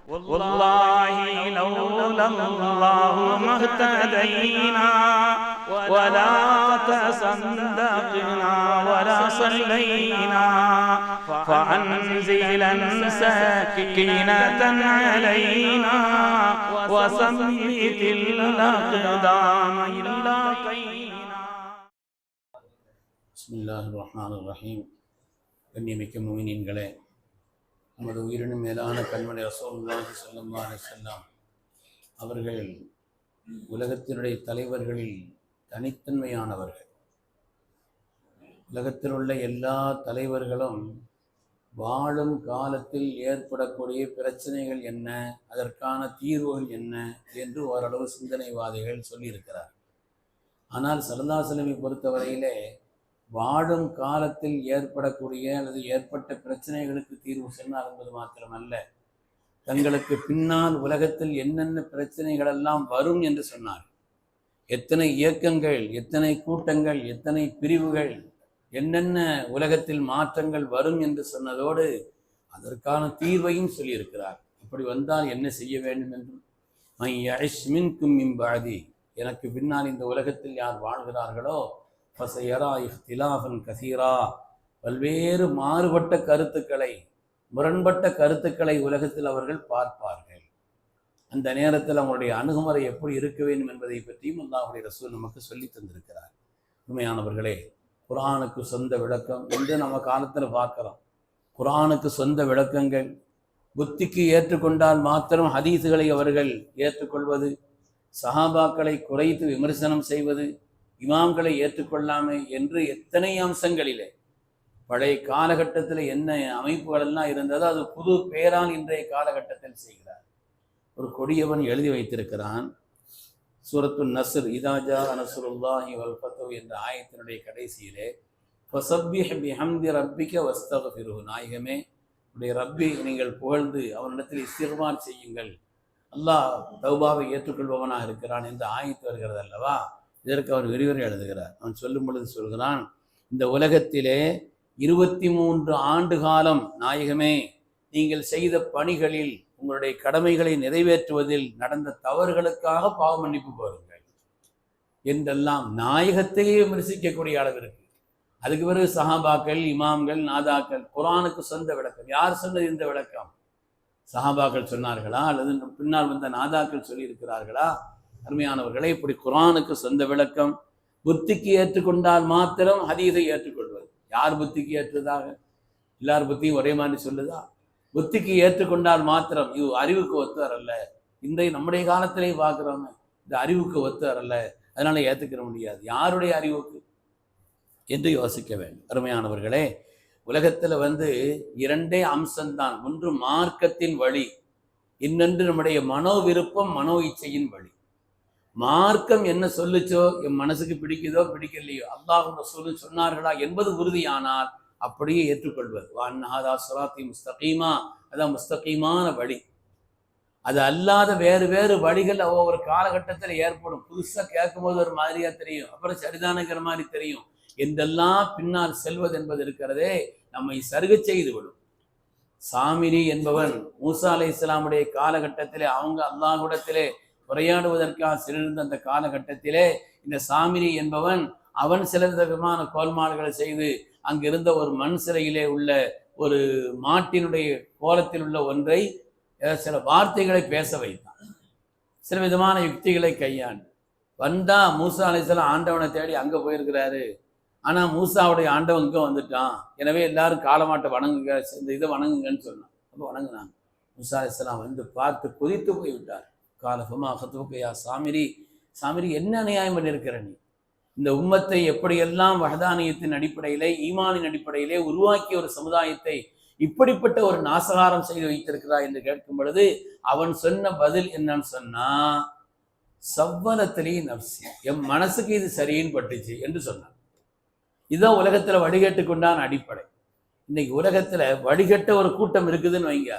والله لولا الله ما اهتدينا ولا تصدقنا ولا صلينا فأنزلا سكينة علينا وثبت الأقدام إلا قينا. بسم الله الرحمن الرحيم. கண்ணியமிக்க முஃமினீன்களே, நமது உயிரினும் மேலான கண்மணி ரசூலுல்லாஹி ஸல்லல்லாஹு அலைஹி வஸல்லம் அவர்கள் உலகத்தினுடைய தலைவர்களில் தனித்தன்மையானவர்கள். உலகத்தில் உள்ள எல்லா தலைவர்களும் வாழும் காலத்தில் ஏற்படக்கூடிய பிரச்சனைகள் என்ன, அதற்கான தீர்வுகள் என்ன என்று ஓரளவு சிந்தனைவாதிகள் சொல்லியிருக்கிறார். ஆனால் ஸல்லல்லாஹு அலைஹி வஸல்லம் பொறுத்தவரையிலே வாழும் காலத்தில் ஏற்படக்கூடிய அல்லது ஏற்பட்ட பிரச்சனைகளுக்கு தீர்வு சொன்னார் என்பது மாத்திரமல்ல, தங்களுக்கு பின்னால் உலகத்தில் என்னென்ன பிரச்சனைகள் எல்லாம் வரும் என்று சொன்னார். எத்தனை இயக்கங்கள், எத்தனை கூட்டங்கள், எத்தனை பிரிவுகள், என்னென்ன உலகத்தில் மாற்றங்கள் வரும் என்று சொன்னதோடு அதற்கான தீர்வையும் சொல்லியிருக்கிறார். அப்படி வந்தால் என்ன செய்ய வேண்டும் என்றும், எனக்கு பின்னால் இந்த உலகத்தில் யார் வாழ்கிறார்களோ ஃபஸயரா இஃப்திலாஃபன் கஸீரா, பல்வேறு மாறுபட்ட கருத்துக்களை, முரண்பட்ட கருத்துக்களை உலகத்தில் அவர்கள் பார்ப்பார்கள். அந்த நேரத்தில் அவங்களுடைய அணுகுமுறை எப்படி இருக்க வேண்டும் என்பதை பற்றியும் அல்லாஹ்வுடைய ரசூல் நமக்கு சொல்லி தந்திருக்கிறார். உண்மையானவர்களே, குர்ஆனுக்கு சொந்த விளக்கம் என்று நம்ம காலத்தில் பார்க்குறோம். குர்ஆனுக்கு சொந்த விளக்கங்கள், புத்திக்கு ஏற்றுக்கொண்டால் மாத்திரம் ஹதீஸுகளை அவர்கள் ஏற்றுக்கொள்வது, சஹாபாக்களை குறைத்து விமர்சனம் செய்வது, இமாம்களை ஏற்றுக்கொள்ளாமை என்று எத்தனை அம்சங்களிலே பழைய காலகட்டத்தில் என்ன அமைப்புகளெல்லாம் இருந்ததோ அது புது பேரால் இன்றைய காலகட்டத்தில் செய்கிறார். ஒரு கொடியவன் எழுதி வைத்திருக்கிறான், சூரத்து நஸ்ர், இதாஜா நஸ்ருல்லாஹி வல் ஃபத்ஹு என்ற ஆயத்தினுடைய கடைசியிலே, ஃபஸப்பிஹ் பிஹம்தி ரப்பிக வஸ்தக்ஃபிருஹு, நாயகமே உடைய ரப்பி நீங்கள் புகழ்ந்து அவனிடத்தில் இஸ்திக்பார் செய்யுங்கள், அல்லாஹ் தௌபாவை ஏற்றுக்கொள்பவனாக இருக்கிறான் என்று ஆயத்து வருகிறது அல்லவா. இதற்கு அவர் விரிவுரை எழுதுகிறார். அவன் சொல்லும் பொழுது சொல்கிறான், இந்த உலகத்திலே 23 ஆண்டு காலம் நாயகமே நீங்கள் செய்த பணிகளில், உங்களுடைய கடமைகளை நிறைவேற்றுவதில் நடந்த தவறுகளுக்காக பாவ மன்னிப்பு கோருங்கள் என்றெல்லாம் நாயகத்தையே விமர்சிக்கக்கூடிய அளவிற்கு. அதுக்கு பிறகு சஹாபாக்கள், இமாம்கள், நாதாக்கள், குர்ஆனுக்கு சொந்த விளக்கம். யார் சொன்னது இந்த விளக்கம்? சஹாபாக்கள் சொன்னார்களா அல்லது பின்னால் வந்த நாதாக்கள் சொல்லியிருக்கிறார்களா? அருமையானவர்களை, இப்படி குர்ஆனுக்கு சொந்த விளக்கம். புத்திக்கு ஏற்றுக்கொண்டால் மாத்திரம் ஹதீஸை ஏற்றுக்கொள்வது. யார் புத்திக்கு ஏற்றதாக? எல்லார் புத்தியும் ஒரே மாதிரி சொல்லுதா? புத்திக்கு ஏற்றுக்கொண்டால் மாத்திரம், இது அறிவுக்கு ஒத்து வரல, இன்றைய நம்முடைய காலத்திலே பார்க்குறோமே, இந்த அறிவுக்கு ஒத்து வரல, அதனால ஏற்றுக்கிற முடியாது. யாருடைய அறிவுக்கு என்று யோசிக்க வேண்டும். அருமையானவர்களே, உலகத்தில் இரண்டே அம்சம்தான். ஒன்று மார்க்கத்தின் வழி, இன்னொன்று நம்முடைய மனோ விருப்பம், மனோ இச்சையின் வழி. மார்க்கம் என்ன சொல்லுச்சோ, என் மனசுக்கு பிடிக்குதோ பிடிக்கலையோ, அல்லாஹ் ரசூலும் சொன்னார்களா என்பது உறுதியானால் அப்படியே ஏற்றுக்கொள்வது. வஅன்னஹாதா ஸிராத்தி முஸ்தகீமா, அதான் முஸ்தகீமான வழி. அது அல்லாத வேறு வேறு வழிகள் ஒவ்வொரு காலகட்டத்தில் ஏற்படும். புதுசாக கேட்கும்போது ஒரு மாதிரியா தெரியும், அப்புறம் சரிதானங்கிற மாதிரி தெரியும். என்றெல்லாம் பின்னால் செல்வது என்பது இருக்கிறதே, நம்மை சருக செய்து விடும். சாமிரி என்பவன் மூசா அலைஹிஸ்ஸலாமுடைய காலகட்டத்திலே அவங்க அல்லாஹ்விடத்திலே உரையாடுவதற்காக சிறந்த அந்த காலகட்டத்திலே இந்த சாமிரி என்பவன் அவன் சில விதமான கோல்மால்களை செய்து அங்கிருந்த ஒரு மண் சிலையிலே உள்ள ஒரு மாட்டினுடைய கோலத்தில் உள்ள ஒன்றை சில வார்த்தைகளை பேச வைத்தான். சில விதமான யுக்திகளை கையாண்டு வந்தா மூசா அலைஹிஸ்ஸலாம் ஆண்டவனை தேடி அங்கே போயிருக்கிறாரு. ஆனால் மூசாவுடைய ஆண்டவன் இங்கே வந்துட்டான், எனவே எல்லாரும் காலமாட்டை வணங்குங்க, இந்த இதை வணங்குங்கன்னு சொன்னான். அப்போ வணங்குனாங்க. மூசா அலைஹிஸ்ஸலாம் பார்த்து கொதித்து போய்விட்டார். காலஃபமா ஹத்துபுக்கையா சாமிரி, சாமிரி என்ன அநியாயம் பண்ணியிருக்கிற நீ? இந்த உம்மத்தை எப்படியெல்லாம் வஹதானியத்தின் அடிப்படையிலே, ஈமானின் அடிப்படையிலே உருவாக்கிய ஒரு சமுதாயத்தை இப்படிப்பட்ட ஒரு நாசகாரம் செய்து வைத்திருக்கிறார் என்று கேட்கும் பொழுது அவன் சொன்ன பதில் என்னன்னு சொன்னா, சவ்வலத்திலே நப்சி, என் மனசுக்கு இது சரின்னு பட்டுச்சு என்று சொன்னான். இதுதான் உலகத்துல வடிகட்டு கொண்டான அடிப்படை. இன்னைக்கு உலகத்துல வடிகட்ட ஒரு கூட்டம் இருக்குதுன்னு வைங்க,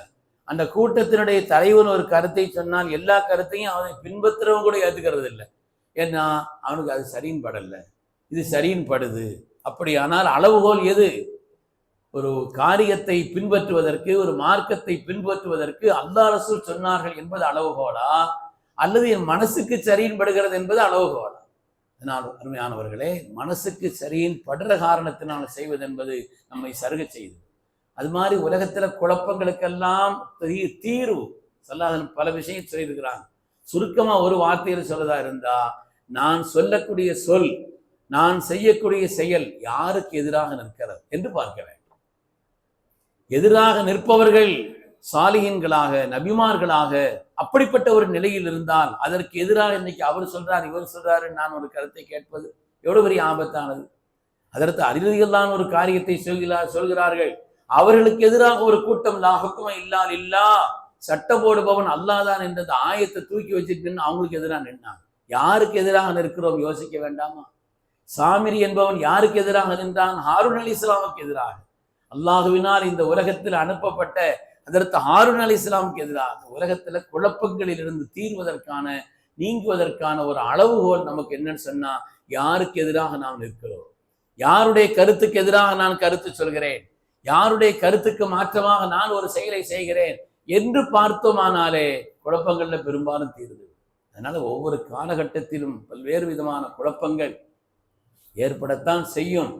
அந்த கூட்டத்தினுடைய தலைவன் ஒரு கருத்தை சொன்னால் எல்லா கருத்தையும் அவனை பின்பற்றுறவங்க கூட ஏற்றுக்கிறது இல்லை. ஏன்னா அவனுக்கு அது சரின்னு படலை, இது சரின்னு படுது. அப்படியானால் அளவுகோல் எது? ஒரு காரியத்தை பின்பற்றுவதற்கு, ஒரு மார்க்கத்தை பின்பற்றுவதற்கு அல்லாஹ் ரசூல் சொன்னார்கள் என்பது அளவுகோலா, அல்லது என் மனசுக்கு சரியின் படுகிறது என்பது அளவுகோலா? அதனால் அருமையானவர்களே, மனசுக்கு சரியின் படுற காரணத்தினால் செய்வது என்பது நம்மை சருக செய்து. அது மாதிரி உலகத்துல குழப்பங்களுக்கெல்லாம் தீர்வு சொல்லாத பல விஷயம் சொல்லியிருக்கிறாங்க. சுருக்கமா ஒரு வார்த்தையில் சொல்லதா இருந்தா, நான் சொல்லக்கூடிய சொல், நான் செய்யக்கூடிய செயல் யாருக்கு எதிராக நிற்கிறது என்று பார்க்க வேண்டும். எதிராக நிற்பவர்கள் சாலிஹீன்களாக, நபிமார்களாக, அப்படிப்பட்ட ஒரு நிலையில் இருந்தால் அதற்கு எதிராக இன்னைக்கு அவர் சொல்றார், இவர் சொல்றாரு, நான் ஒரு கருத்தை கேட்பது எவ்வளவு பெரிய ஆபத்தானது. அதற்கு அறிவியல்தான் ஒரு காரியத்தை சொல்கிறார்கள், அவர்களுக்கு எதிராக ஒரு கூட்டம் லா ஹுக்ம இல்லா லில்லாஹ், சட்டம் போடுபவன் அல்லாஹ்தான் என்ற ஆயத்தை தூக்கி வச்சுட்டு அவங்களுக்கு எதிராக நின்றாங்க. யாருக்கு எதிராக நிற்கிறோம் யோசிக்க வேண்டாமா? சாமிரி என்பவன் யாருக்கு எதிராக நின்றான்? ஹாரூன் அலைஹிஸ்ஸலாமுக்கு எதிராக. அல்லாஹுவினால் இந்த உலகத்தில் அனுப்பப்பட்ட அதற்கு ஹாரூன் அலைஹிஸ்ஸலாமுக்கு எதிராக. உலகத்துல குழப்பங்களில் இருந்து தீர்வதற்கான, நீங்குவதற்கான ஒரு அளவுகோல் நமக்கு என்னன்னு சொன்னா, யாருக்கு எதிராக நாம் நிற்கிறோம், யாருடைய கருத்துக்கு எதிராக நான் கருத்து சொல்கிறேன், யாருடைய கருத்துக்கு மாற்றமாக நான் ஒரு செயலை செய்கிறேன் என்று பார்த்தோமானாலே குழப்பங்கள்ல பெரும்பாலும் தீருது. அதனால ஒவ்வொரு காலகட்டத்திலும் பல்வேறு விதமான குழப்பங்கள் ஏற்படத்தான் செய்யும்.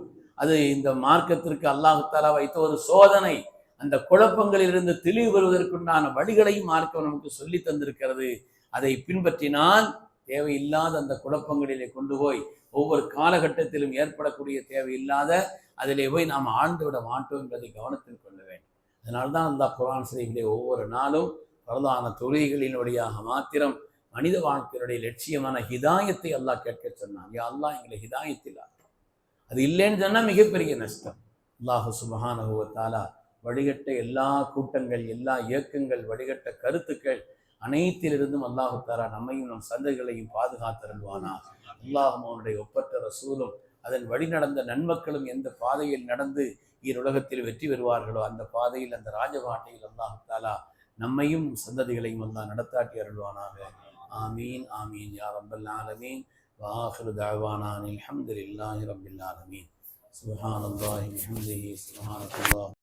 அது இந்த மார்க்கத்திற்கு அல்லாஹ் தஆலா வைத்த ஒரு சோதனை. அந்த குழப்பங்களில் இருந்து தெளிவு பெறுவதற்குண்டான வழிகளையும் மார்க்கம் நமக்கு சொல்லி தந்திருக்கிறது. அதை பின்பற்றினால் தேவையில்லாத அந்த குழப்பங்களிலே கொண்டு போய் ஒவ்வொரு காலகட்டத்திலும் ஏற்படக்கூடிய தேவையில்லாத அதிலே போய் நாம் ஆழ்ந்து விட மாட்டோம் என்பதை கவனத்தில் கொள்ள வேண்டும். அதனால்தான் அந்த குர்ஆன் ஷரீஃபிலே ஒவ்வொரு நாளும் பரதான தொழுகைகளின் வழியாக மாத்திரம் மனித வாழ்க்கையுடைய லட்சியமான ஹிதாயத்தை அல்லாஹ் கேட்க சொன்னான். யா அல்லாஹ் எங்களை ஹிதாயத்தில் அது இல்லைன்னு சொன்னா மிகப்பெரிய நஷ்டம். அல்லாஹ் சுப்ஹானஹு வ தஆலா வழிகட்ட எல்லா கூட்டங்கள், எல்லா இயக்கங்கள், வழிகட்ட கருத்துக்கள் அனைத்திலிருந்தும் அல்லாஹு தஆலா நம்மையும் நம் சந்ததிகளையும் பாதுகாத்தருள்வானா. அல்லாஹும் அவனுடைய ஒப்பற்ற ரசூலும் அதன் வழி நடந்த நன்மக்களும் எந்த பாதையில் நடந்து உலகத்தில் வெற்றி பெறுவார்களோ அந்த பாதையில், அந்த ராஜபாட்டையில் அல்லாஹு தஆலா நம்மையும் சந்ததிகளையும் அல்லாஹ் நடத்தாட்டி அருள்வானாக. ஆமீன் ஆமீன் யா ரப்பல் ஆலமீன். وآخر دعوانا الحمد لله رب العالمين. سبحان الله وبحمده سبحانك الله